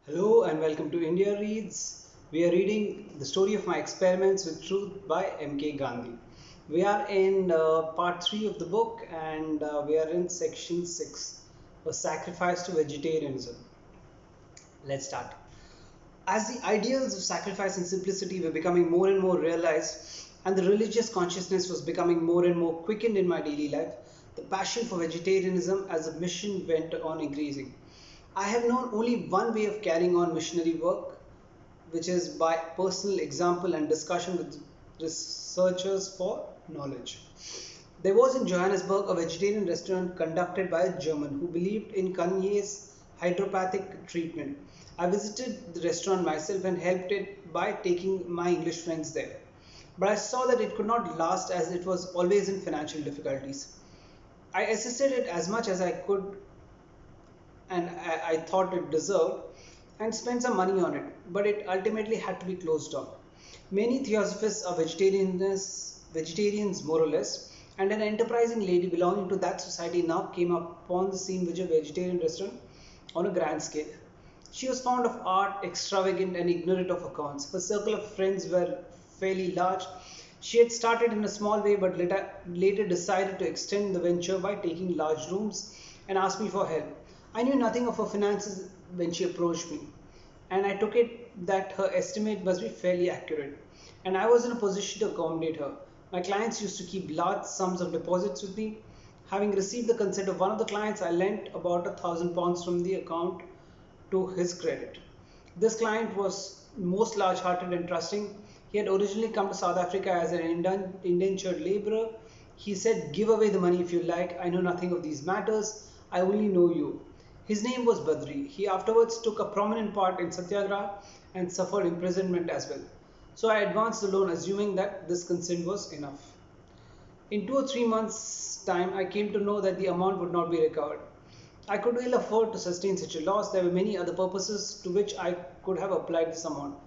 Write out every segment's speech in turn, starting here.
Hello and welcome to India Reads. We are reading The Story of My Experiments with Truth by M.K. Gandhi. We are in part 3 of the book and we are in section 6, A Sacrifice to Vegetarianism. Let's start. As the ideals of sacrifice and simplicity were becoming more and more realized, and the religious consciousness was becoming more and more quickened in my daily life, the passion for vegetarianism as a mission went on increasing. I have known only one way of carrying on missionary work, which is by personal example and discussion with researchers for knowledge. There was in Johannesburg a vegetarian restaurant conducted by a German who believed in Kanye's hydropathic treatment. I visited the restaurant myself and helped it by taking my English friends there. But I saw that it could not last as it was always in financial difficulties. I assisted it as much as I could and I thought it deserved and spent some money on it, but it ultimately had to be closed down. Many theosophists are vegetarians more or less, and an enterprising lady belonging to that society now came upon the scene with a vegetarian restaurant on a grand scale. She was fond of art, extravagant, and ignorant of accounts. Her circle of friends were fairly large. She had started in a small way but later decided to extend the venture by taking large rooms and asked me for help. I knew nothing of her finances when she approached me, and I took it that her estimate must be fairly accurate, and I was in a position to accommodate her. My clients used to keep large sums of deposits with me. Having received the consent of one of the clients, I lent about £1,000 from the account to his credit. This client was most large-hearted and trusting. He had originally come to South Africa as an indentured laborer. He said, "Give away the money if you like. I know nothing of these matters. I only know you." His name was Badri. He afterwards took a prominent part in Satyagraha and suffered imprisonment as well. So I advanced the loan assuming that this consent was enough. In 2 or 3 months' time, I came to know that the amount would not be recovered. I could ill afford to sustain such a loss. There were many other purposes to which I could have applied this amount.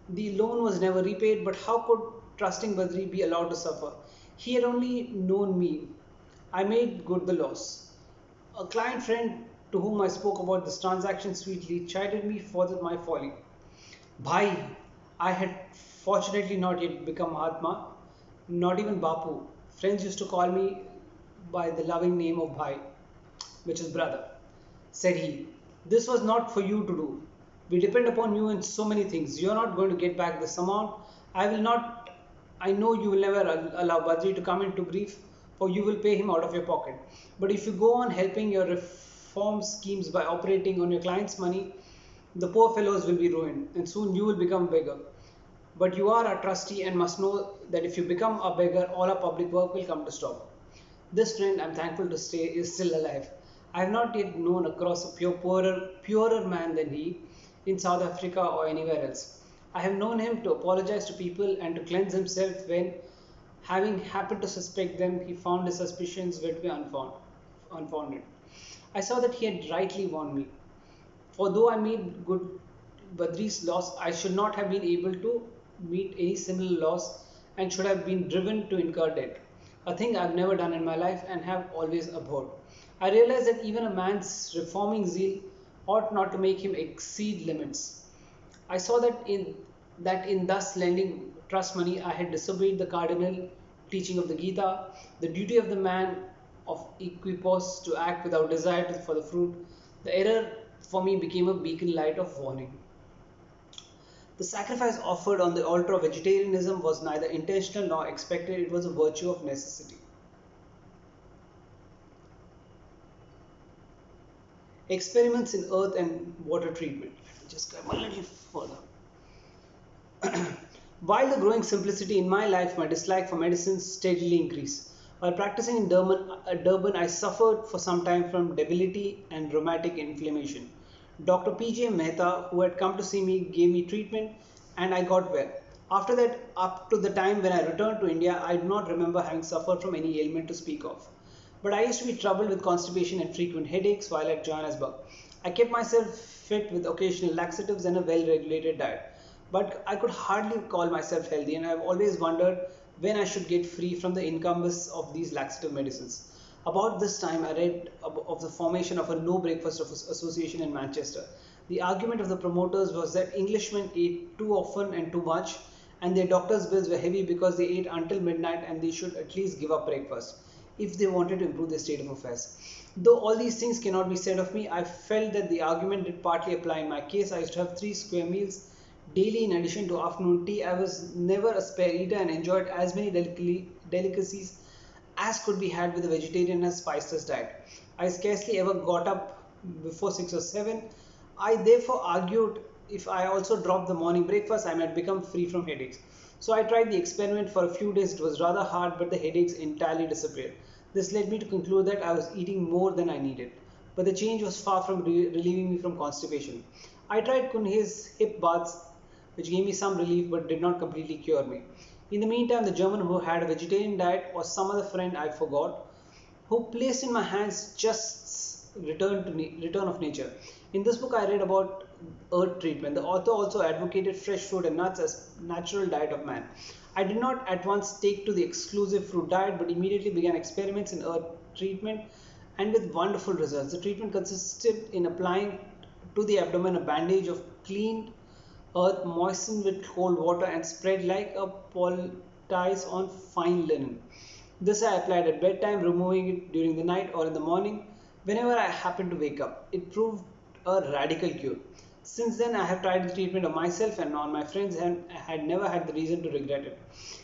The loan was never repaid, but how could trusting Badri be allowed to suffer? He had only known me. I made good the loss. A client friend to whom I spoke about this transaction sweetly chided me for my folly. Bhai, I had fortunately not yet become Mahatma, not even Bapu. Friends used to call me by the loving name of Bhai, which is brother. Said he, "This was not for you to do. We depend upon you in so many things. You are not going to get back this amount. I will not, I know you will never allow Badri to come into grief, for you will pay him out of your pocket. But if you go on helping your reform schemes by operating on your client's money, the poor fellows will be ruined, and soon you will become a beggar. But you are a trustee and must know that if you become a beggar, all our public work will come to stop." This friend, I'm thankful to say, is still alive. I have not yet known across a purer man than he in South Africa or anywhere else. I have known him to apologize to people and to cleanse himself when, having happened to suspect them, he found his suspicions were to be unfounded. I saw that he had rightly warned me. For though I made good Badri's loss, I should not have been able to meet any similar loss and should have been driven to incur debt, a thing I've never done in my life and have always abhorred. I realized that even a man's reforming zeal ought not to make him exceed limits. I saw that in thus lending trust money, I had disobeyed the cardinal teaching of the Gita, the duty of the man of equipoise to act without desire for the fruit. The error for me became a beacon light of warning. The sacrifice offered on the altar of vegetarianism was neither intentional nor expected, it was a virtue of necessity. Experiments in earth and water treatment. Let me just come a little further. While the growing simplicity in my life, my dislike for medicine steadily increased. While practicing in Durban, I suffered for some time from debility and rheumatic inflammation. Dr. P.J. Mehta, who had come to see me, gave me treatment and I got well. After that, up to the time when I returned to India, I do not remember having suffered from any ailment to speak of. But I used to be troubled with constipation and frequent headaches while at Johannesburg. I kept myself fit with occasional laxatives and a well-regulated diet. But I could hardly call myself healthy, and I have always wondered when I should get free from the incumbents of these laxative medicines. About this time, I read of the formation of a no breakfast association in Manchester. The argument of the promoters was that Englishmen ate too often and too much, and their doctors' bills were heavy because they ate until midnight and they should at least give up breakfast if they wanted to improve their state of affairs. Though all these things cannot be said of me, I felt that the argument did partly apply in my case. I used to have 3 square meals daily in addition to afternoon tea. I was never a spare eater and enjoyed as many delicacies as could be had with a vegetarian and spiceless diet. I scarcely ever got up before 6 or 7. I therefore argued if I also dropped the morning breakfast, I might become free from headaches. So I tried the experiment for a few days. It was rather hard, but the headaches entirely disappeared. This led me to conclude that I was eating more than I needed, but the change was far from relieving me from constipation. I tried Kunhe's hip baths, which gave me some relief but did not completely cure me. In the meantime, the German who had a vegetarian diet or some other friend I forgot, who placed in my hands just return of nature. In this book, I read about earth treatment. The author also advocated fresh fruit and nuts as natural diet of man. I did not at once take to the exclusive fruit diet, but immediately began experiments in earth treatment and with wonderful results. The treatment consisted in applying to the abdomen a bandage of cleaned earth moistened with cold water and spread like a poultice on fine linen. This I applied at bedtime, removing it during the night or in the morning whenever I happened to wake up. It proved a radical cure. Since then, I have tried the treatment of myself and on my friends and had never had the reason to regret it.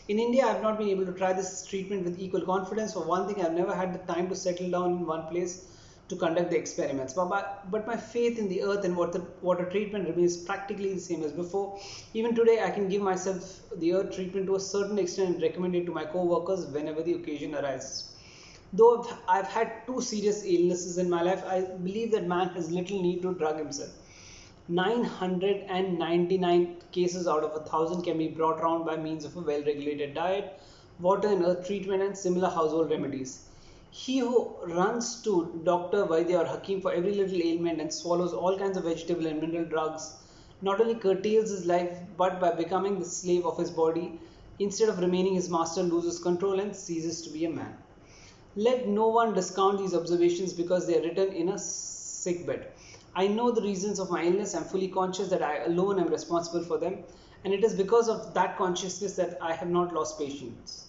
In India, I have not been able to try this treatment with equal confidence. For one thing, I have never had the time to settle down in one place to conduct the experiments. But my faith in the earth and water treatment remains practically the same as before. Even today, I can give myself the earth treatment to a certain extent and recommend it to my co-workers whenever the occasion arises. Though I've had 2 serious illnesses in my life, I believe that man has little need to drug himself. 999 cases out of 1,000 can be brought round by means of a well-regulated diet, water and earth treatment and similar household remedies. He who runs to doctor, Vaidya or Hakim for every little ailment and swallows all kinds of vegetable and mineral drugs not only curtails his life but by becoming the slave of his body, instead of remaining his master, loses control and ceases to be a man. Let no one discount these observations because they are written in a sickbed. I know the reasons of my illness. I am fully conscious that I alone am responsible for them, and it is because of that consciousness that I have not lost patience.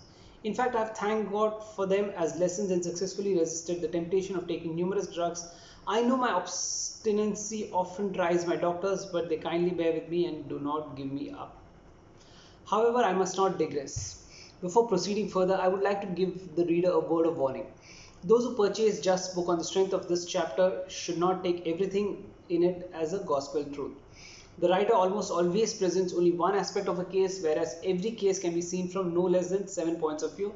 In fact, I have thanked God for them as lessons and successfully resisted the temptation of taking numerous drugs. I know my obstinacy often tries my doctors, but they kindly bear with me and do not give me up. However, I must not digress. Before proceeding further, I would like to give the reader a word of warning. Those who purchase Just book on the strength of this chapter should not take everything in it as a gospel truth. The writer almost always presents only one aspect of a case, whereas every case can be seen from no less than 7 points of view,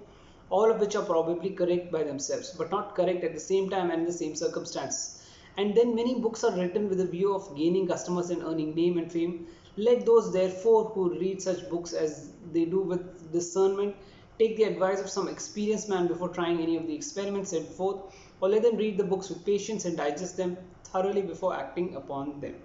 all of which are probably correct by themselves, but not correct at the same time and in the same circumstances. And then many books are written with a view of gaining customers and earning name and fame. Let those therefore who read such books as they do with discernment take the advice of some experienced man before trying any of the experiments set forth, or let them read the books with patience and digest them thoroughly before acting upon them.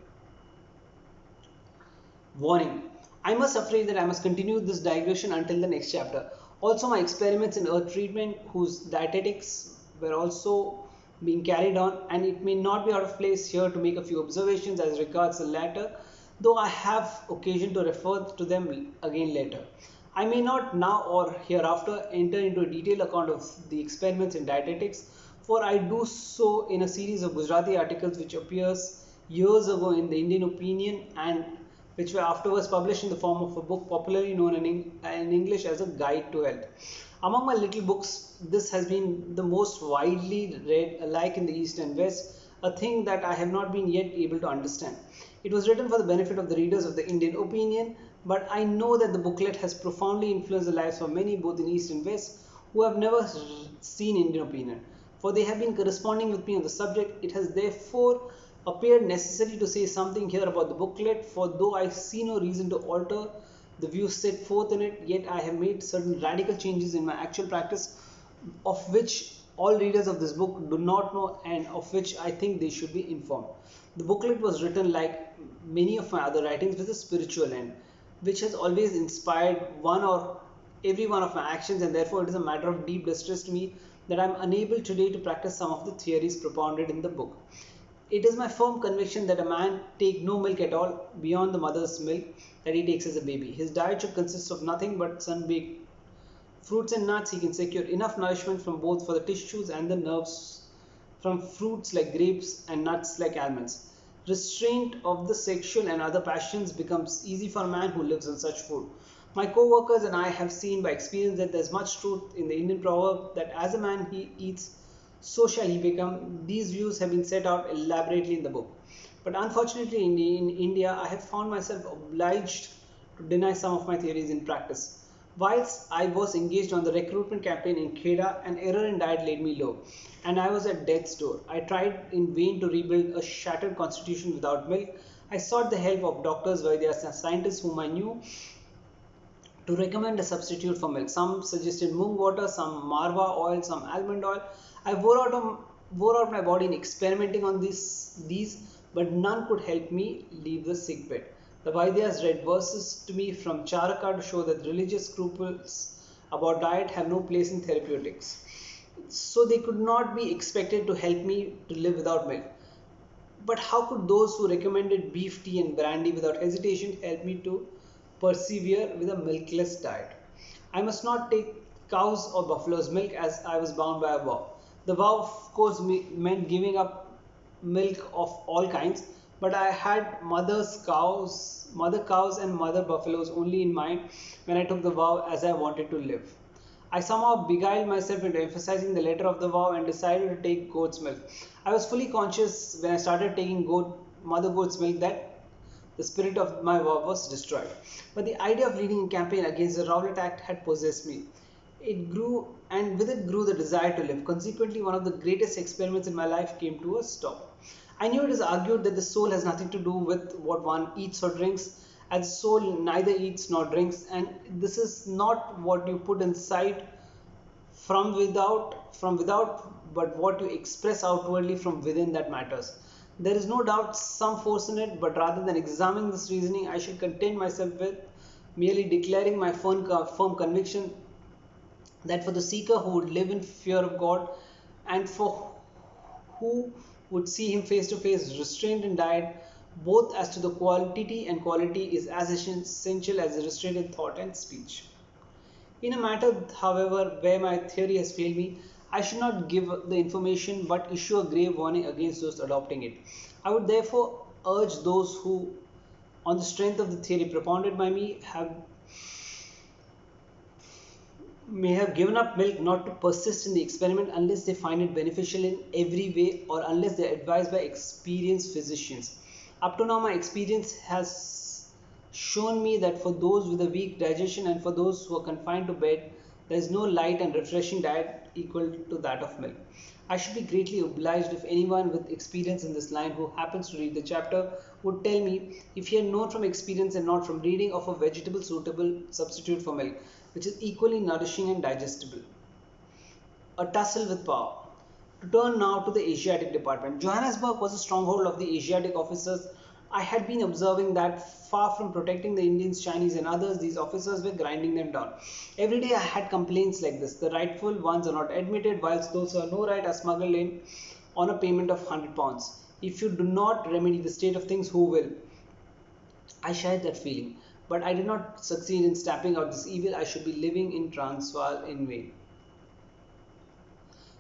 Warning: I must afraid that I must continue this digression until the next chapter. Also, my experiments in earth treatment, whose dietetics were also being carried on, and it may not be out of place here to make a few observations as regards the latter, though I have occasion to refer to them again later. I may not now or hereafter enter into a detailed account of the experiments in dietetics, for I do so in a series of Gujarati articles which appears years ago in the Indian Opinion and which were afterwards published in the form of a book popularly known in English as a Guide to Health. Among my little books, this has been the most widely read alike in the East and West, a thing that I have not been yet able to understand. It was written for the benefit of the readers of the Indian Opinion, but I know that the booklet has profoundly influenced the lives of many both in East and West who have never seen Indian Opinion, for they have been corresponding with me on the subject. It has therefore appeared necessary to say something here about the booklet, for though I see no reason to alter the views set forth in it, yet I have made certain radical changes in my actual practice, of which all readers of this book do not know and of which I think they should be informed. The booklet was written, like many of my other writings, with a spiritual end, which has always inspired one or every one of my actions, and therefore it is a matter of deep distress to me that I am unable today to practice some of the theories propounded in the book. It is my firm conviction that a man take no milk at all beyond the mother's milk that he takes as a baby. His diet should consist of nothing but sun-baked fruits and nuts. He can secure enough nourishment from both for the tissues and the nerves from fruits like grapes and nuts like almonds. Restraint of the sexual and other passions becomes easy for a man who lives on such food. My co-workers and I have seen by experience that there is much truth in the Indian proverb that as a man he eats, so shall he become. These views have been set out elaborately in the book. But unfortunately in India, I have found myself obliged to deny some of my theories in practice. Whilst I was engaged on the recruitment campaign in Kheda, an error in diet laid me low, and I was at death's door. I tried in vain to rebuild a shattered constitution without milk. I sought the help of doctors, Vaidyas, and scientists whom I knew to recommend a substitute for milk. Some suggested moong water, some marva oil, some almond oil. I wore out my body in experimenting on these, but none could help me leave the sick bed. The Vaidyas read verses to me from Charaka to show that religious scruples about diet have no place in therapeutics. So they could not be expected to help me to live without milk. But how could those who recommended beef tea and brandy without hesitation help me to persevere with a milkless diet? I must not take cow's or buffalo's milk as I was bound by a vow. The vow, of course, meant giving up milk of all kinds, but I had mother cows and mother buffaloes only in mind when I took the vow, as I wanted to live. I somehow beguiled myself into emphasizing the letter of the vow and decided to take goat's milk. I was fully conscious when I started taking mother goat's milk that the spirit of my vow was destroyed. But the idea of leading a campaign against the Rowlatt Act had possessed me. It grew, and with it grew the desire to live. Consequently, one of the greatest experiments in my life came to a stop. I knew it is argued that the soul has nothing to do with what one eats or drinks, as the soul neither eats nor drinks, and this is not what you put inside from without, but what you express outwardly from within that matters. There is no doubt some force in it, but rather than examining this reasoning, I should content myself with merely declaring my firm conviction that for the seeker who would live in fear of God and for who would see him face to face, restraint in diet, both as to the quantity and quality, is as essential as the restraint in thought and speech. In a matter, however, where my theory has failed me, I should not give the information but issue a grave warning against those adopting it. I would therefore urge those who, on the strength of the theory propounded by me, may have given up milk not to persist in the experiment unless they find it beneficial in every way or unless they are advised by experienced physicians. Up to now, my experience has shown me that for those with a weak digestion and for those who are confined to bed, there is no light and refreshing diet equal to that of milk. I should be greatly obliged if anyone with experience in this line who happens to read the chapter would tell me if he had known from experience and not from reading of a vegetable suitable substitute for milk, which is equally nourishing and digestible. A tussle with power. To turn now to the Asiatic department. Johannesburg was a stronghold of the Asiatic officers. I had been observing that far from protecting the Indians, Chinese and others, these officers were grinding them down. Every day I had complaints like this. The rightful ones are not admitted, whilst those who have no right are smuggled in on a payment of £100. If you do not remedy the state of things, who will? I shared that feeling, but I did not succeed in stamping out this evil. I should be living in Transvaal in vain.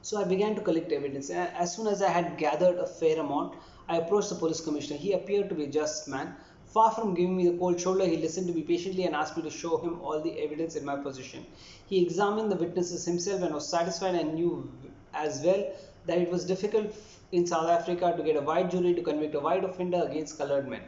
So I began to collect evidence. As soon as I had gathered a fair amount, I approached the police commissioner. He appeared to be a just man. Far from giving me the cold shoulder, he listened to me patiently and asked me to show him all the evidence in my possession. He examined the witnesses himself and was satisfied and knew as well that it was difficult in South Africa to get a white jury to convict a white offender against coloured men.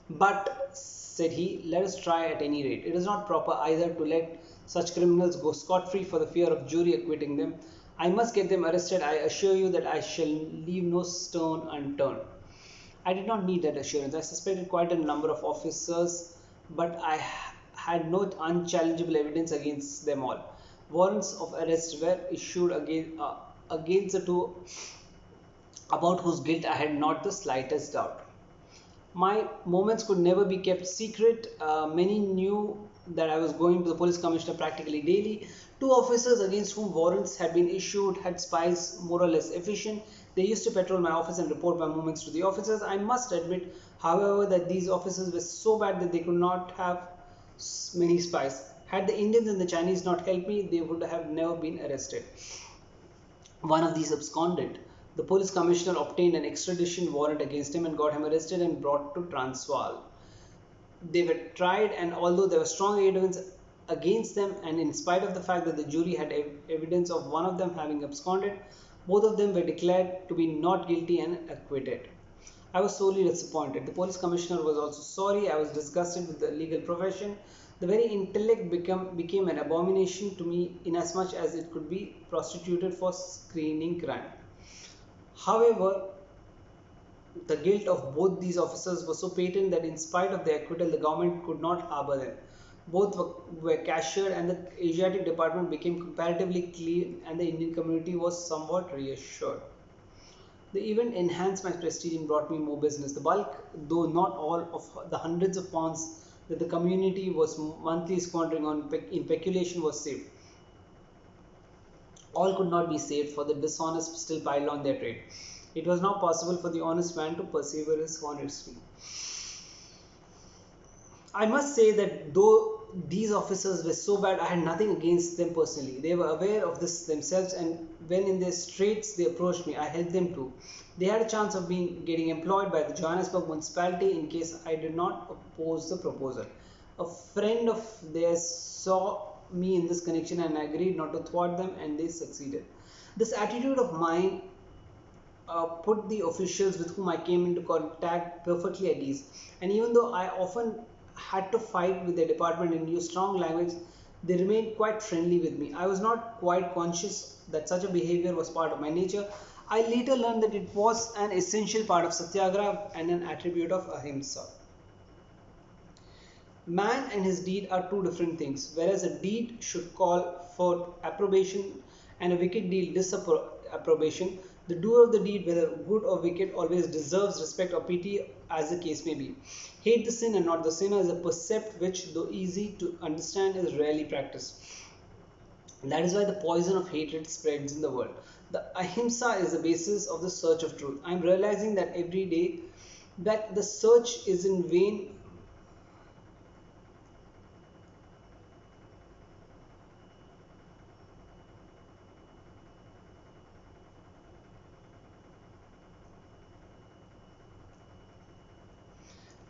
But, said he, let us try at any rate. It is not proper either to let such criminals go scot-free for the fear of jury acquitting them. I must get them arrested. I assure you that I shall leave no stone unturned. I did not need that assurance. I suspected quite a number of officers, but I had no unchallengeable evidence against them all. Warrants of arrest were issued against the two about whose guilt I had not the slightest doubt. My moments could never be kept secret. Many knew that I was going to the police commissioner practically daily. Two officers against whom warrants had been issued had spies more or less efficient. They used to patrol my office and report my movements to the officers. I must admit, however, that these officers were so bad that they could not have many spies. Had the Indians and the Chinese not helped me, they would have never been arrested. One of these absconded. The police commissioner obtained an extradition warrant against him and got him arrested and brought to Transvaal. They were tried, and although there was strong evidence against them, and in spite of the fact that the jury had evidence of one of them having absconded, both of them were declared to be not guilty and acquitted. I was sorely disappointed. The police commissioner was also sorry. I was disgusted with the legal profession. The very intellect became an abomination to me, inasmuch as it could be prostituted for screening crime. However, the guilt of both these officers was so patent that in spite of their acquittal, the government could not harbour them. Both were cashiered, and the Asiatic department became comparatively clean, and the Indian community was somewhat reassured. The event enhanced my prestige and brought me more business. The bulk, though not all, of the hundreds of pounds that the community was monthly squandering in peculation was saved. All could not be saved, for the dishonest still piled on their trade. It was now possible for the honest man to persevere his honesty. I must say that though these officers were so bad, I had nothing against them personally. They were aware of this themselves, and when in their straits they approached me, I helped them too. They had a chance of getting employed by the Johannesburg municipality in case I did not oppose the proposal. A friend of theirs saw me in this connection and agreed not to thwart them, and they succeeded. This attitude of mine put the officials with whom I came into contact perfectly at ease. And even though I often had to fight with their department and use strong language, they remained quite friendly with me. I was not quite conscious that such a behavior was part of my nature. I later learned that it was an essential part of Satyagraha and an attribute of Ahimsa. Man and his deed are two different things. Whereas a deed should call for approbation and a wicked deed disapprobation, the doer of the deed, whether good or wicked, always deserves respect or pity, as the case may be. Hate the sin and not the sinner is a precept which, though easy to understand, is rarely practiced. That is why the poison of hatred spreads in the world. The ahimsa is the basis of the search of truth. I am realizing that every day that the search is in vain.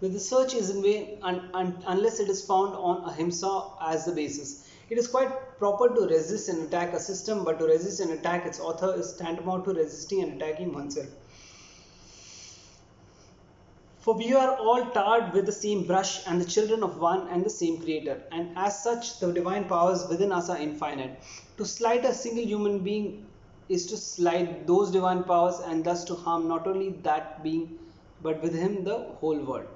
That the search is in vain unless it is found on ahimsa as the basis. It is quite proper to resist and attack a system, but to resist and attack its author is tantamount to resisting and attacking oneself. For we are all tarred with the same brush and the children of one and the same Creator, and as such the divine powers within us are infinite. To slight a single human being is to slight those divine powers, and thus to harm not only that being but with him the whole world.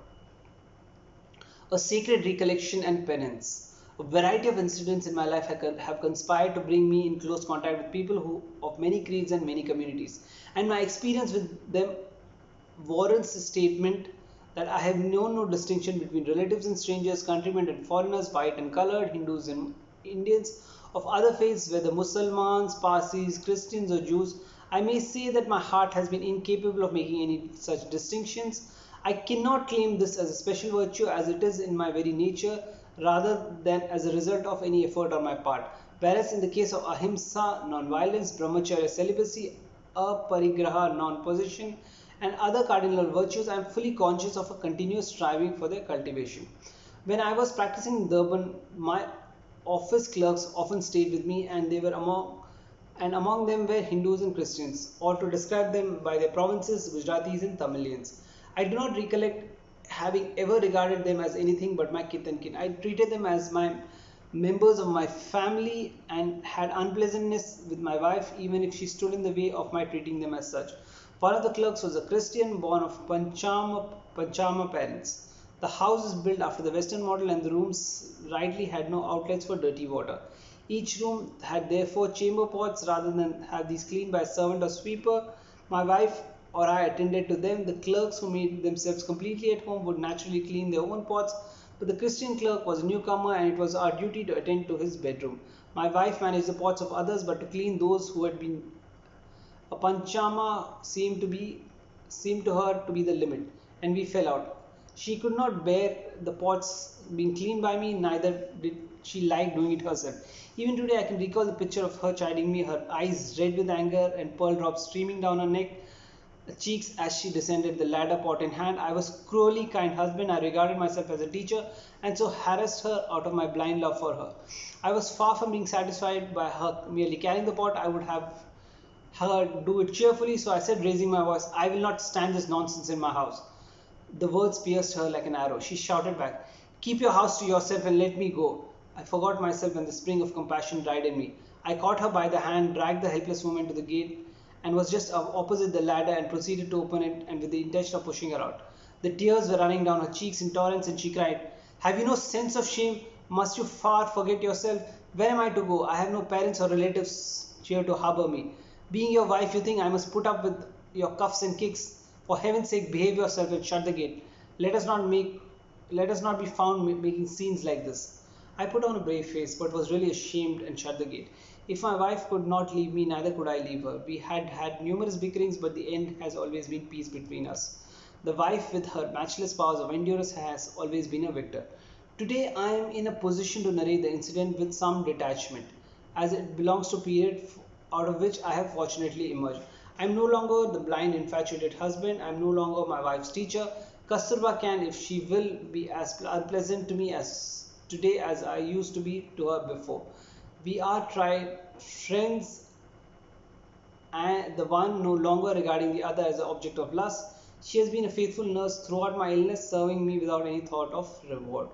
A sacred recollection and penance. A variety of incidents in my life have conspired to bring me in close contact with people of many creeds and many communities, and my experience with them warrants the statement that I have known no distinction between relatives and strangers, countrymen and foreigners, white and colored, Hindus and Indians, of other faiths, whether Muslims, Parsis, Christians or Jews. I may say that my heart has been incapable of making any such distinctions. I cannot claim this as a special virtue, as it is in my very nature, rather than as a result of any effort on my part. Whereas in the case of ahimsa, non-violence, brahmacharya, celibacy, aparigraha, non-possession, and other cardinal virtues, I am fully conscious of a continuous striving for their cultivation. When I was practicing in Durban, my office clerks often stayed with me, and among them were Hindus and Christians, or to describe them by their provinces, Gujaratis and Tamilians. I do not recollect having ever regarded them as anything but my kith and kin. I treated them as my members of my family and had unpleasantness with my wife, even if she stood in the way of my treating them as such. One of the clerks was a Christian born of Panchama parents. The house is built after the Western model, and the rooms rightly had no outlets for dirty water. Each room had therefore chamber pots rather than have these cleaned by a servant or sweeper. My wife or I attended to them. The clerks, who made themselves completely at home, would naturally clean their own pots, But the Christian clerk was a newcomer and it was our duty to attend to his bedroom. My wife managed the pots of others, but to clean those who had been a panchama seemed to her to be the limit, and we fell out. She could not bear the pots being cleaned by me, neither did she like doing it herself. Even today I can recall the picture of her chiding me, her eyes red with anger and pearl drops streaming down her neck, cheeks as she descended the ladder, pot in hand. I was cruelly kind husband. I regarded myself as a teacher and so harassed her out of my blind love for her. I was far from being satisfied by her merely carrying the pot. I would have her do it cheerfully, so I said, raising my voice, I will not stand this nonsense in my house. The words pierced her like an arrow. She shouted back, keep your house to yourself and let me go. I forgot myself and the spring of compassion died in me. I caught her by the hand, dragged the helpless woman to the gate, and was just opposite the ladder and proceeded to open it and with the intention of pushing her out. The tears were running down her cheeks in torrents and she cried, have you no sense of shame? Must you far forget yourself? Where am I to go? I have no parents or relatives here to harbour me. Being your wife, you think I must put up with your cuffs and kicks? For heaven's sake, behave yourself and shut the gate. Let us not be found making scenes like this. I put on a brave face, but was really ashamed and shut the gate. If my wife could not leave me, neither could I leave her. We had had numerous bickerings, but the end has always been peace between us. The wife, with her matchless powers of endurance, has always been a victor. Today, I am in a position to narrate the incident with some detachment, as it belongs to a period out of which I have fortunately emerged. I am no longer the blind, infatuated husband. I am no longer my wife's teacher. Kasturba can, if she will, be as unpleasant to me as today as I used to be to her before. We are tried friends, and the one no longer regarding the other as an object of lust. She has been a faithful nurse throughout my illness, serving me without any thought of reward.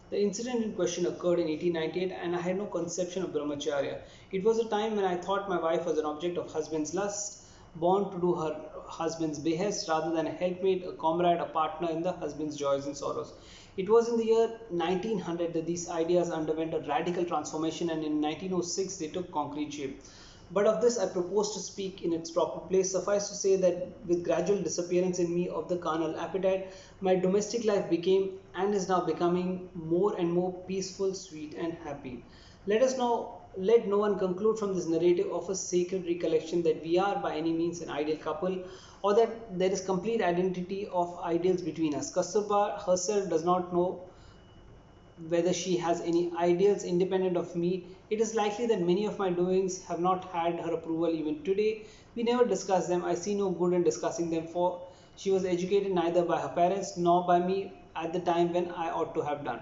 The incident in question occurred in 1898 and I had no conception of brahmacharya. It was a time when I thought my wife was an object of husband's lust, born to do her husband's behest rather than a helpmate, a comrade, a partner in the husband's joys and sorrows. It was in the year 1900 that these ideas underwent a radical transformation and in 1906 they took concrete shape. But of this I propose to speak in its proper place. Suffice to say that with gradual disappearance in me of the carnal appetite, my domestic life became and is now becoming more and more peaceful, sweet and happy. Let no one conclude from this narrative of a sacred recollection that we are by any means an ideal couple or that there is complete identity of ideals between us. Kasturba herself does not know whether she has any ideals independent of me. It is likely that many of my doings have not had her approval even today. We never discuss them. I see no good in discussing them, for she was educated neither by her parents nor by me at the time when I ought to have done.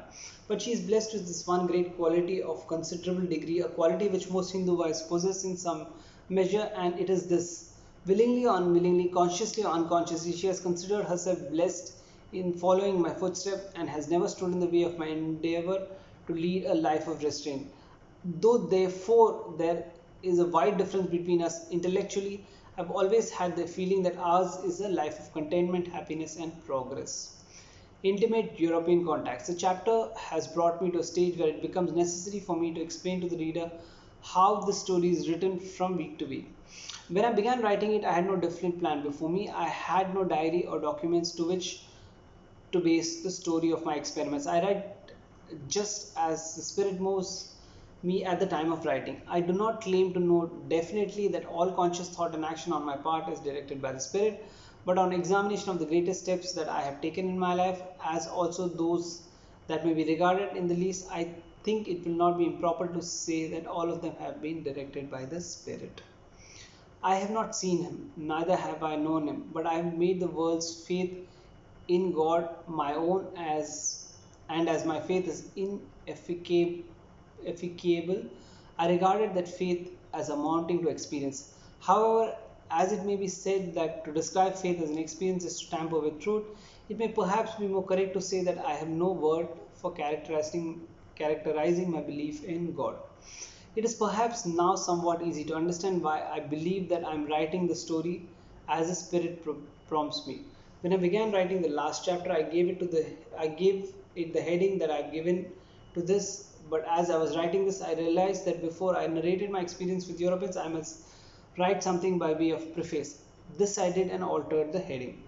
But she is blessed with this one great quality of considerable degree, a quality which most Hindu wives possess in some measure, and it is this. Willingly or unwillingly, consciously or unconsciously, she has considered herself blessed in following my footsteps and has never stood in the way of my endeavor to lead a life of restraint. Though therefore there is a wide difference between us intellectually, I've always had the feeling that ours is a life of contentment, happiness and progress. Intimate European contacts. The chapter has brought me to a stage where it becomes necessary for me to explain to the reader how the story is written from week to week. When I began writing it, I had no definite plan before me. I had no diary or documents to which to base the story of my experiments. I write just as the spirit moves me at the time of writing. I do not claim to know definitely that all conscious thought and action on my part is directed by the spirit, but on examination of the greatest steps that I have taken in my life, as also those that may be regarded in the least, I think it will not be improper to say that all of them have been directed by the spirit. I have not seen him, neither have I known him, but I have made the world's faith in God my own as my faith is inefficable, I regarded that faith as amounting to experience. However, as it may be said that to describe faith as an experience is to tamper with truth, it may perhaps be more correct to say that I have no word for characterizing my belief in God. It is perhaps now somewhat easy to understand why I believe that I am writing the story as the Spirit prompts me. When I began writing the last chapter, I gave it the heading that I have given to this. But as I was writing this, I realized that before I narrated my experience with Europeans, I must write something by way of preface. This I did and altered the heading.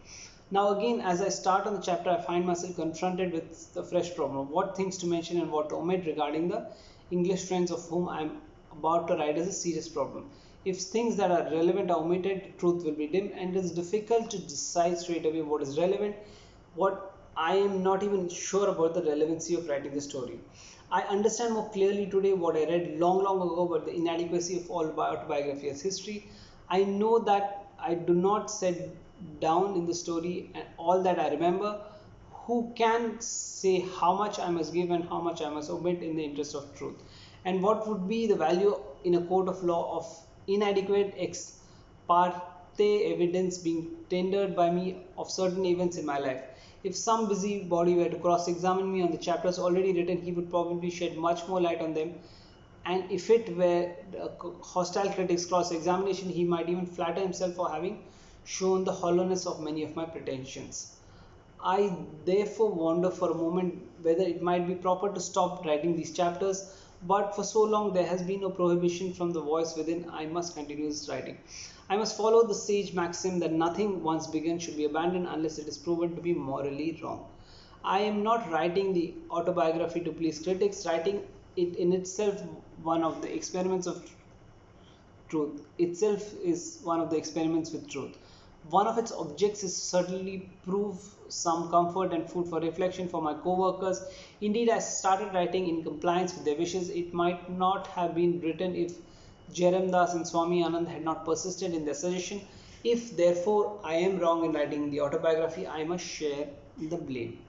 Now again, as I start on the chapter, I find myself confronted with the fresh problem. What things to mention and what to omit regarding the English friends of whom I am about to write is a serious problem. If things that are relevant are omitted, truth will be dim, and it is difficult to decide straight away what is relevant, what I am not even sure about the relevancy of writing the story. I understand more clearly today what I read long, long ago about the inadequacy of all autobiography as history. I know that I do not set down in the story and all that I remember. Who can say how much I must give and how much I must omit in the interest of truth? And what would be the value in a court of law of inadequate ex parte evidence being tendered by me of certain events in my life? If some busybody were to cross-examine me on the chapters already written, he would probably shed much more light on them. And if it were a hostile critic's cross-examination, he might even flatter himself for having shown the hollowness of many of my pretensions. I therefore wonder for a moment whether it might be proper to stop writing these chapters, but for so long there has been no prohibition from the voice within. I must continue this writing. I must follow the sage maxim that nothing once begun should be abandoned unless it is proven to be morally wrong. I am not writing the autobiography to please critics. Writing it in itself one of the experiments of truth itself is one of the experiments with truth. One of its objects is certainly prove some comfort and food for reflection for my co-workers. Indeed, I started writing in compliance with their wishes. It might not have been written if Jaram Das and Swami Anand had not persisted in their suggestion. If therefore I am wrong in writing the autobiography, I must share the blame.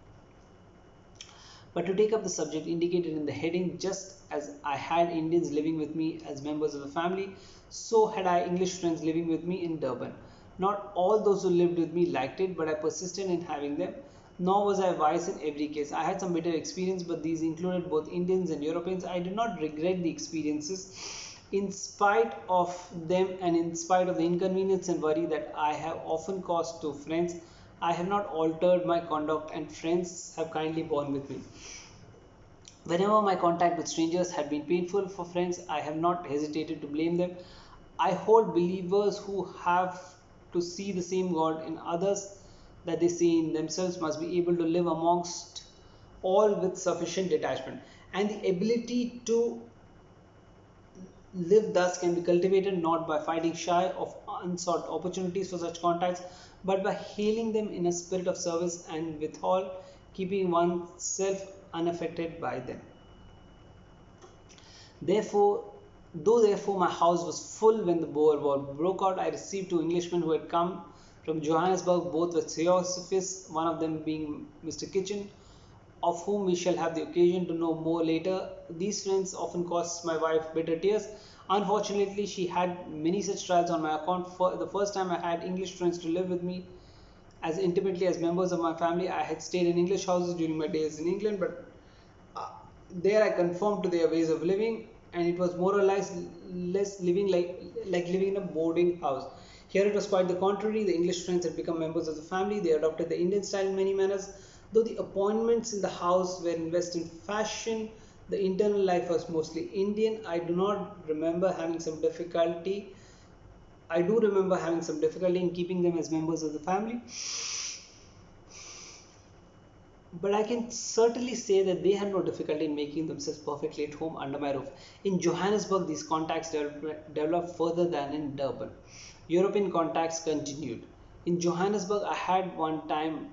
But to take up the subject indicated in the heading, just as I had Indians living with me as members of the family, so had I English friends living with me in Durban. Not all those who lived with me liked it, but I persisted in having them. Nor was I wise in every case. I had some bitter experience, but these included both Indians and Europeans. I do not regret the experiences. In spite of them and in spite of the inconvenience and worry that I have often caused to friends, I have not altered my conduct and friends have kindly borne with me. Whenever my contact with strangers had been painful for friends, I have not hesitated to blame them. I hold believers who have to see the same God in others that they see in themselves must be able to live amongst all with sufficient detachment. And the ability to live thus can be cultivated not by fighting shy of unsought opportunities for such contacts, but by hailing them in a spirit of service and withal keeping oneself unaffected by them. Therefore my house was full when the Boer War broke out, I received two Englishmen who had come from Johannesburg, both with theosophists, one of them being Mr. Kitchen, of whom we shall have the occasion to know more later. These friends often caused my wife bitter tears. Unfortunately, she had many such trials on my account. For the first time I had English friends to live with me as intimately as members of my family. I had stayed in English houses during my days in England, but there I conformed to their ways of living, and it was more or less living like living in a boarding house. Here it was quite the contrary. The English friends had become members of the family. They adopted the Indian style in many manners. Though the appointments in the house were in Western fashion, the internal life was mostly Indian. I do remember having some difficulty in keeping them as members of the family. But I can certainly say that they had no difficulty in making themselves perfectly at home under my roof. In Johannesburg, these contacts developed further than in Durban. European contacts continued. In Johannesburg, I had one time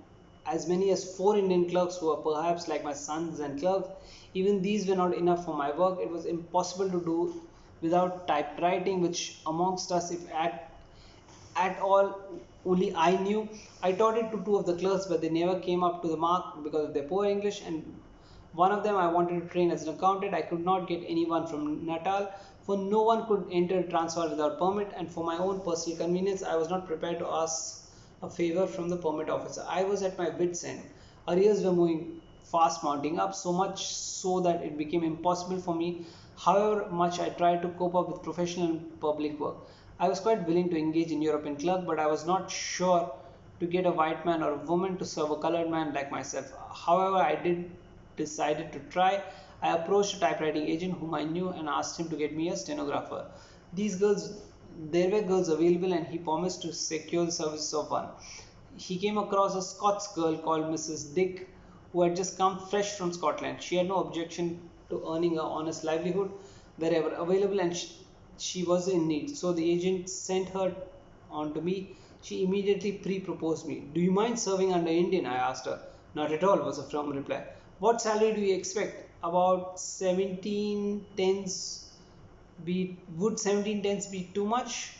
as many as 4 Indian clerks who were perhaps like my sons and clerks. Even these were not enough for my work. It was impossible to do without typewriting, which amongst us, if at all only I knew. I taught it to 2 of the clerks, but they never came up to the mark because of their poor English, and one of them I wanted to train as an accountant. I could not get anyone from Natal, for no one could enter transfer without permit, and for my own personal convenience I was not prepared to ask a favor from the permit officer. I was at my wit's end. Arrears were moving fast, mounting up, so much so that it became impossible for me, however much I tried to cope up with professional and public work. I was quite willing to engage in European clerk, but I was not sure to get a white man or a woman to serve a colored man like myself. However, I did decided to try. I approached a typewriting agent whom I knew and asked him to get me a stenographer. There were girls available, and he promised to secure the services of one. he came across a Scots girl called Mrs. Dick, who had just come fresh from Scotland. She had no objection to earning an honest livelihood wherever available, and she was in need. So the agent sent her on to me. She immediately pre-proposed me. "Do you mind serving under Indian?" I asked her. "Not at all," was a firm reply. "What salary do you expect?" "About 17 tens would 17 tens be too much?"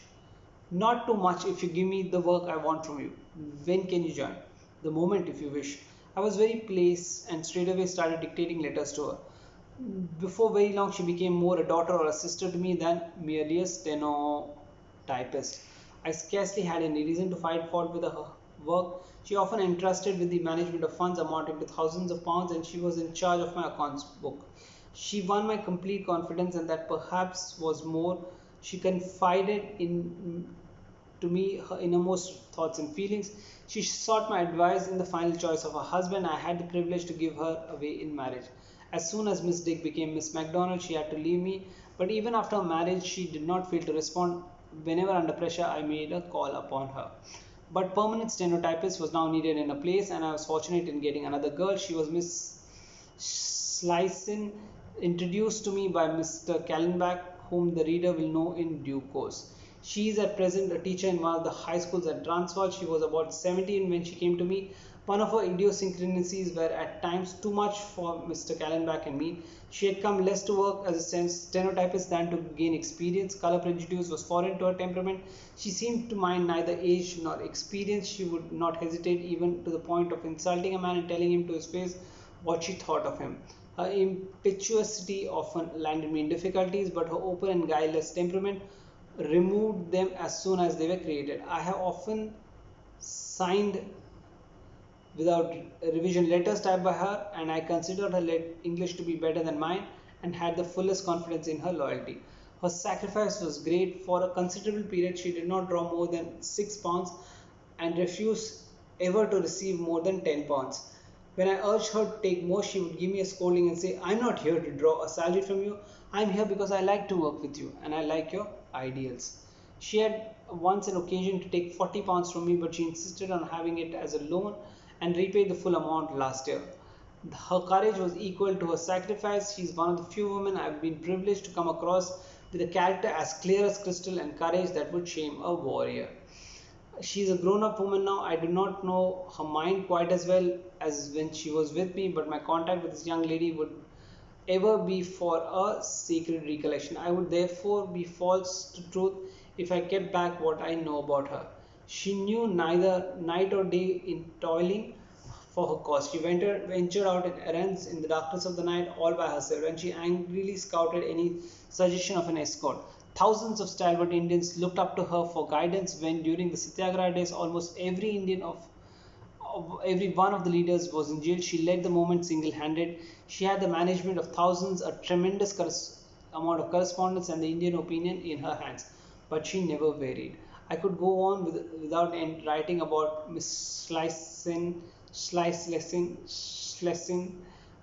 "Not too much if you give me the work I want from you." "When can you join?" "The moment, if you wish." I was very pleased and straight away started dictating letters to her. Before very long, she became more a daughter or a sister to me than merely a stenotypist. I scarcely had any reason to find fault with her work. She often entrusted with the management of funds amounting to thousands of pounds, and she was in charge of my accounts book. She won my complete confidence, and that perhaps was more. She confided in to me her innermost thoughts and feelings. She sought my advice in the final choice of a husband. I had the privilege to give her away in marriage. As soon as Miss Dick became Miss MacDonald, she had to leave me, but even after marriage, she did not fail to respond whenever under pressure I made a call upon her. But permanent stenotypist was now needed in a place, and I was fortunate in getting another girl. She was Miss Slicin, introduced to me by Mr. Callenbach, whom the reader will know in due course. She is at present a teacher in one of the high schools at Transvaal. She was about 17 when she came to me. One of her idiosyncrasies were at times too much for Mr. Callenbach and me. She had come less to work as a stenotypist than to gain experience. Color prejudice was foreign to her temperament. She seemed to mind neither age nor experience. She would not hesitate even to the point of insulting a man and telling him to his face what she thought of him. Her impetuosity often landed me in difficulties, but her open and guileless temperament removed them as soon as they were created. I have often signed without revision letters typed by her, and I considered her English to be better than mine and had the fullest confidence in her loyalty. Her sacrifice was great. For a considerable period, she did not draw more than £6 and refused ever to receive more than £10. When I urged her to take more, she would give me a scolding and say, "I'm not here to draw a salary from you. I'm here because I like to work with you and I like your ideals." She had once an occasion to take £40 from me, but she insisted on having it as a loan and repaid the full amount last year. Her courage was equal to her sacrifice. She is one of the few women I have been privileged to come across with a character as clear as crystal and courage that would shame a warrior. She is a grown-up woman now. I do not know her mind quite as well as when she was with me, but my contact with this young lady would ever be for a sacred recollection. I would therefore be false to truth if I kept back what I know about her. She knew neither night or day in toiling for her cause. She ventured out in errands in the darkness of the night all by herself, and she angrily scouted any suggestion of an escort. Thousands of stalwart Indians looked up to her for guidance when, during the Satyagraha days, almost every Indian of every one of the leaders was in jail. She led the movement single-handed. She had the management of thousands, a tremendous amount of correspondence, and the Indian opinion in her hands. But she never varied. I could go on without end writing about Miss Schlesing,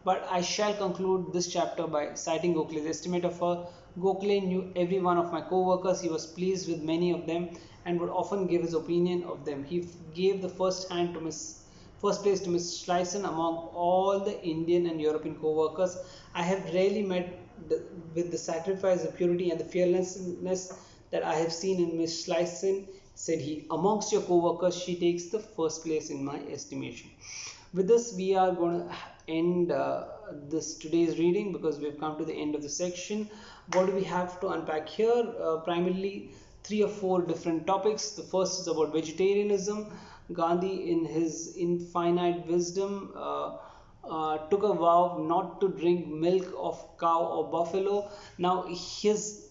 but I shall conclude this chapter by citing Gokhale's estimate of her. Gokhale knew every one of my co-workers. He was pleased with many of them and would often give his opinion of them. He gave the first place to Miss Schleisen among all the Indian and European co-workers. I have rarely met with the sacrifice, the purity, and the fearlessness that I have seen in Miss Schleisen, said he. Amongst your co-workers, she takes the first place in my estimation. With this, we are going to end this today's reading because we have come to the end of the section. What do we have to unpack here? Primarily 3 or 4 different topics. The first is about vegetarianism. Gandhi, in his infinite wisdom, took a vow not to drink milk of cow or buffalo. Now, his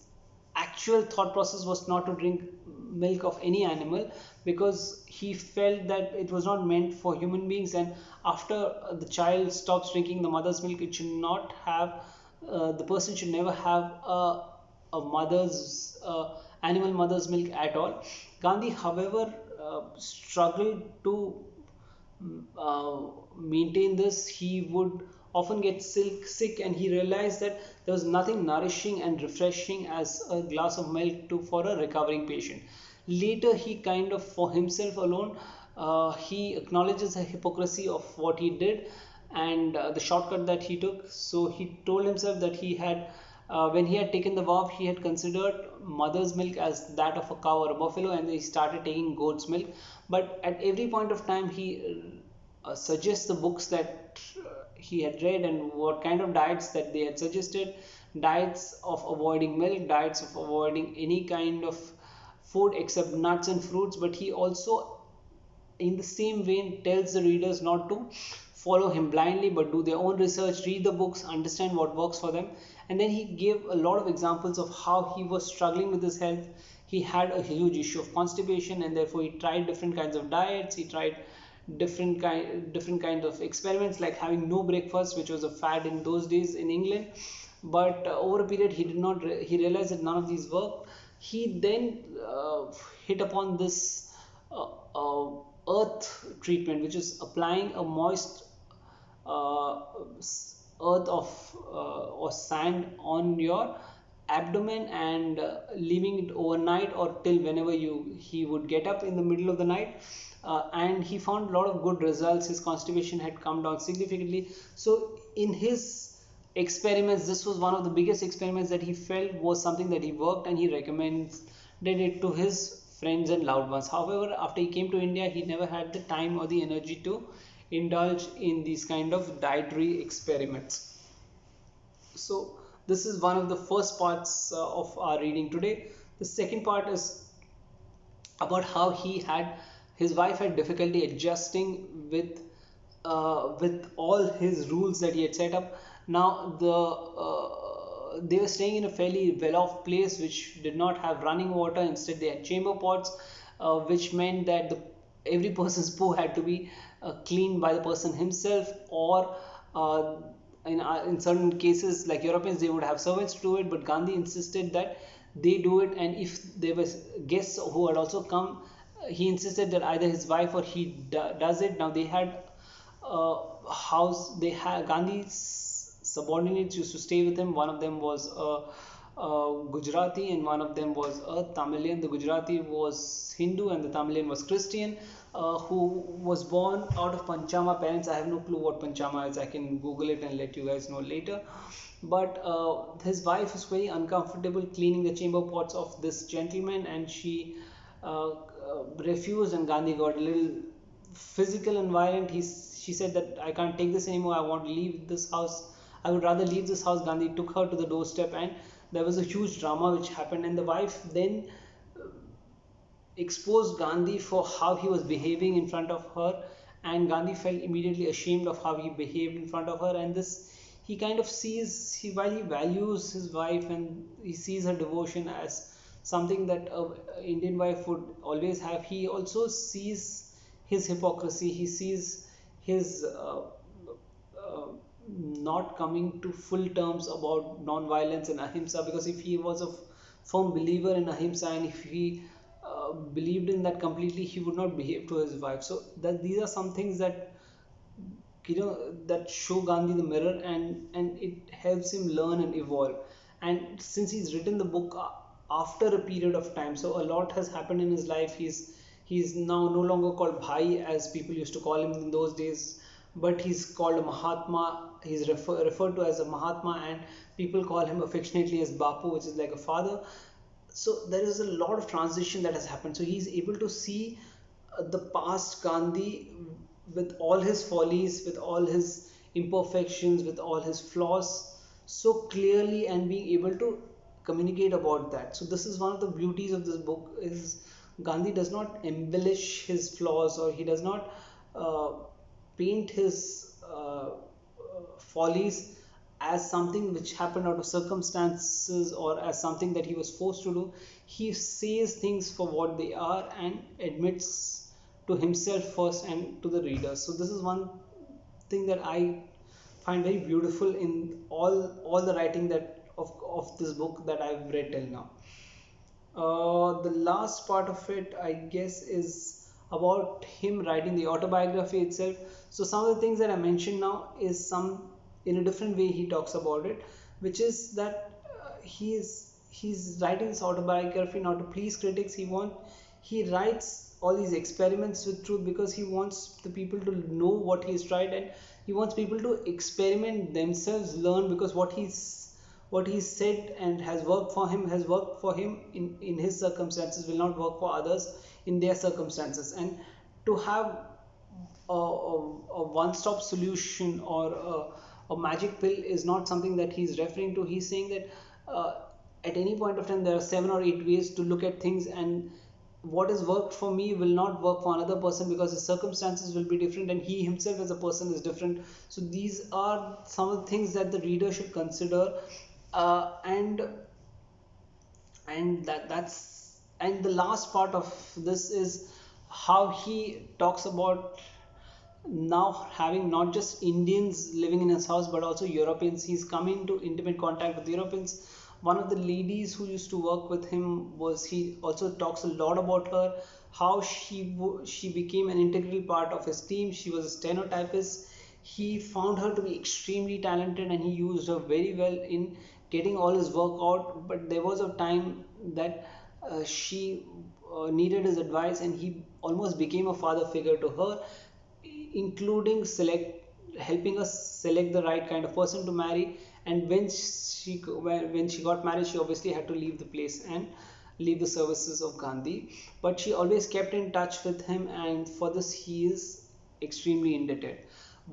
actual thought process was not to drink milk of any animal because he felt that it was not meant for human beings, and after the child stops drinking the mother's milk, it should not have the person should never have a mother's animal mother's milk at all. Gandhi, however, struggled to uh, maintain this. He would often get sick, and he realized that there was nothing nourishing and refreshing as a glass of milk for a recovering patient. Later, he kind of, for himself alone, he acknowledges the hypocrisy of what he did and the shortcut that he took. So he told himself that when he had taken the vow, he had considered mother's milk as that of a cow or a buffalo, and he started taking goat's milk. But at every point of time, he suggests the books that he had read and what kind of diets that they had suggested, diets of avoiding milk, diets of avoiding any kind of food except nuts and fruits. But he also, in the same vein, tells the readers not to follow him blindly but do their own research, read the books, understand what works for them. And then he gave a lot of examples of how he was struggling with his health. He had a huge issue of constipation, and therefore he tried different kinds of diets. He tried different kinds of experiments, like having no breakfast, which was a fad in those days in England. But over a period, he did not he realized that none of these worked. He then hit upon this uh, uh, earth treatment, which is applying a moist uh, earth or sand on your abdomen and leaving it overnight or till whenever he would get up in the middle of the night. And he found a lot of good results. His constipation had come down significantly. So in his experiments, this was one of the biggest experiments that he felt was something that he worked, and he recommended it to his friends and loved ones. However, after he came to India, he never had the time or the energy to indulge in these kind of dietary experiments. So this is one of the first parts of our reading today. The second part is about how his wife had difficulty adjusting with all his rules that he had set up. Now they were staying in a fairly well-off place which did not have running water. Instead, they had chamber pots, which meant that every person's poo had to be cleaned by the person himself, or uh, in certain cases like Europeans, they would have servants to do it. But Gandhi insisted that they do it, and if there was guests who had also come, he insisted that either his wife or he does it. Now they had house. They had Gandhi's subordinates used to stay with him. One of them was Gujarati and one of them was a Tamilian. The Gujarati was Hindu and the Tamilian was Christian, who was born out of Panchama parents. I have no clue what Panchama is. I can Google it and let you guys know later. But his wife was very uncomfortable cleaning the chamber pots of this gentleman, and she refused, and Gandhi got a little physical and violent. She said that I can't take this anymore. I want to leave this house. I would rather leave this house. Gandhi took her to the doorstep, and there was a huge drama which happened. And the wife then exposed Gandhi for how he was behaving in front of her, and Gandhi felt immediately ashamed of how he behaved in front of her. And this, he kind of sees, while he values his wife and he sees her devotion as something that an Indian wife would always have, he also sees his hypocrisy. He sees his not coming to full terms about non-violence and Ahimsa, because if he was a firm believer in Ahimsa and if he believed in that completely, he would not behave to his wife. So that these are some things that that show Gandhi the mirror, and it helps him learn and evolve. And since he's written the book after a period of time, so a lot has happened in his life. He's now no longer called Bhai as people used to call him in those days, but he's called a Mahatma. He's referred to as a Mahatma, and people call him affectionately as Bapu, which is like a father. So there is a lot of transition that has happened. So he's able to see the past Gandhi with all his follies, with all his imperfections, with all his flaws so clearly, and being able to communicate about that. So this is one of the beauties of this book, is Gandhi does not embellish his flaws, or he does not uh, paint his follies as something which happened out of circumstances or as something that he was forced to do. He says things for what they are and admits to himself first and to the readers. So this is one thing that I find very beautiful in all the writing that of this book that I've read till now. The last part of it, I guess, is about him writing the autobiography itself. So some of the things that I mentioned now is some in a different way he talks about it, which is that he's writing this autobiography not to please critics. He writes all these experiments with truth because he wants the people to know what he's tried, and he wants people to experiment themselves, learn, because what he's said and has worked for him in his circumstances will not work for others in their circumstances. And to have a one-stop solution or a magic pill is not something that he's referring to. He's saying that at any point of time there are 7 or 8 ways to look at things, and what has worked for me will not work for another person because his circumstances will be different and he himself as a person is different. So these are some of the things that the reader should consider, uh, and and the last part of this is how he talks about now having not just Indians living in his house but also Europeans. He's come into intimate contact with Europeans. One of the ladies who used to work with him was, he also talks a lot about her, how she became an integral part of his team. She was a stenotypist. He found her to be extremely talented and he used her very well in getting all his work out. But there was a time that she needed his advice, and he almost became a father figure to her, including helping us select the right kind of person to marry. And when she got married, she obviously had to leave the place and leave the services of Gandhi, but she always kept in touch with him, and for this he is extremely indebted.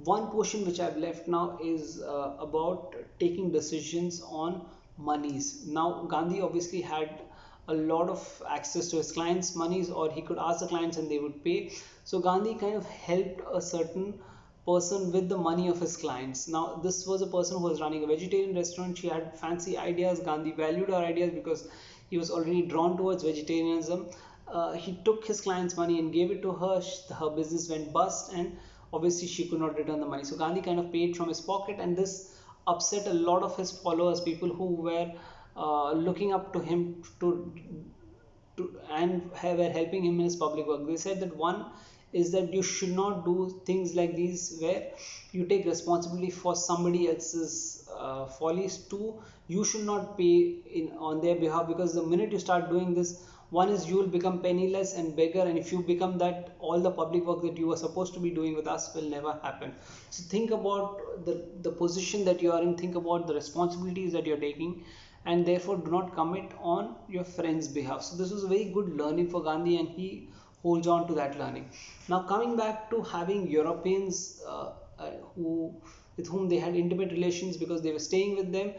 One portion which I've left now is about taking decisions on monies. Now Gandhi obviously had a lot of access to his clients' monies, or he could ask the clients and they would pay. So Gandhi kind of helped a certain person with the money of his clients. Now this was a person who was running a vegetarian restaurant. She had fancy ideas. Gandhi valued her ideas because he was already drawn towards vegetarianism. He took his clients' money and gave it to her. Her business went bust, and obviously she could not return the money. So Gandhi kind of paid from his pocket, and this upset a lot of his followers, people who were looking up to him and were helping him in his public work. They said that one is that you should not do things like these where you take responsibility for somebody else's follies. Two, you should not pay in on their behalf, because the minute you start doing this, one is you will become penniless and beggar, and if you become that, all the public work that you were supposed to be doing with us will never happen. So think about the position that you are in, think about the responsibilities that you're taking, and therefore do not commit on your friend's behalf. So this was a very good learning for Gandhi, and he holds on to that learning. Now coming back to having Europeans who with whom they had intimate relations because they were staying with them,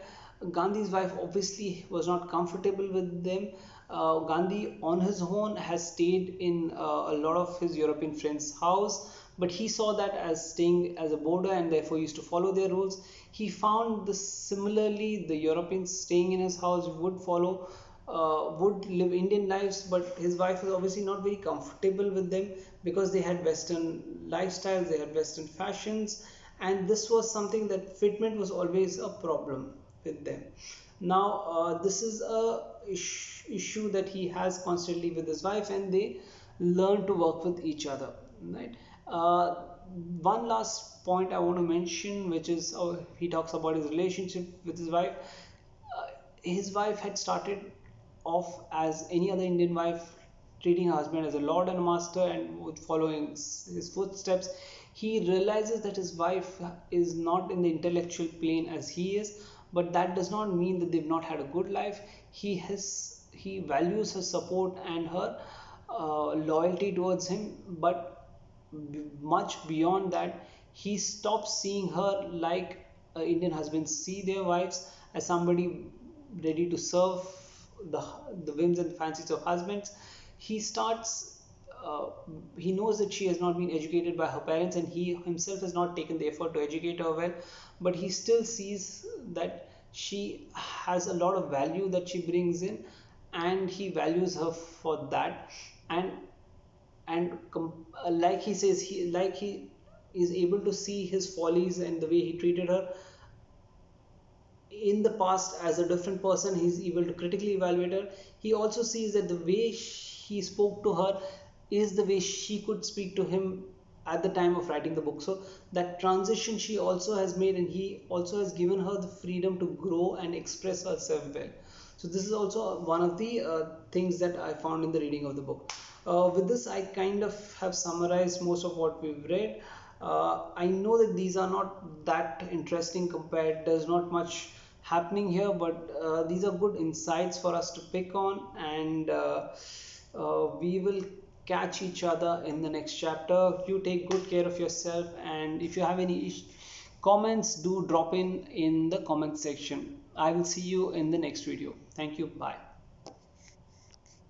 Gandhi's wife obviously was not comfortable with them. Gandhi on his own has stayed in a lot of his European friends' house, but he saw that as staying as a boarder and therefore used to follow their rules. He found this similarly, the Europeans staying in his house would live Indian lives, but his wife was obviously not very comfortable with them because they had Western lifestyles, they had Western fashions, and this was something that fitment was always a problem with them. Now this is a issue that he has constantly with his wife, and they learn to work with each other, right? One last point I want to mention, which is he talks about his relationship with his wife. His wife had started off as any other Indian wife, treating her husband as a lord and a master and following his footsteps. He realizes that his wife is not in the intellectual plane as he is, but that does not mean that they've not had a good life. He values her support and her loyalty towards him, but much beyond that, he stops seeing her like Indian husbands see their wives, as somebody ready to serve the, the whims and the fancies of husbands. He starts he knows that she has not been educated by her parents, and he himself has not taken the effort to educate her well, but he still sees that she has a lot of value that she brings in, and he values her for that. And like he says, he is able to see his follies and the way he treated her in the past as a different person. He's able to critically evaluate her. He also sees that the way he spoke to her is the way she could speak to him at the time of writing the book. So that transition she also has made, and he also has given her the freedom to grow and express herself well. So this is also one of the things that I found in the reading of the book. With this, I kind of have summarized most of what we've read. I know that these are not that interesting compared, there's not much happening here, but these are good insights for us to pick on, and we will catch each other in the next chapter. You take good care of yourself, and if you have any comments, do drop in the comment section. I will see you in the next video. Thank you. Bye.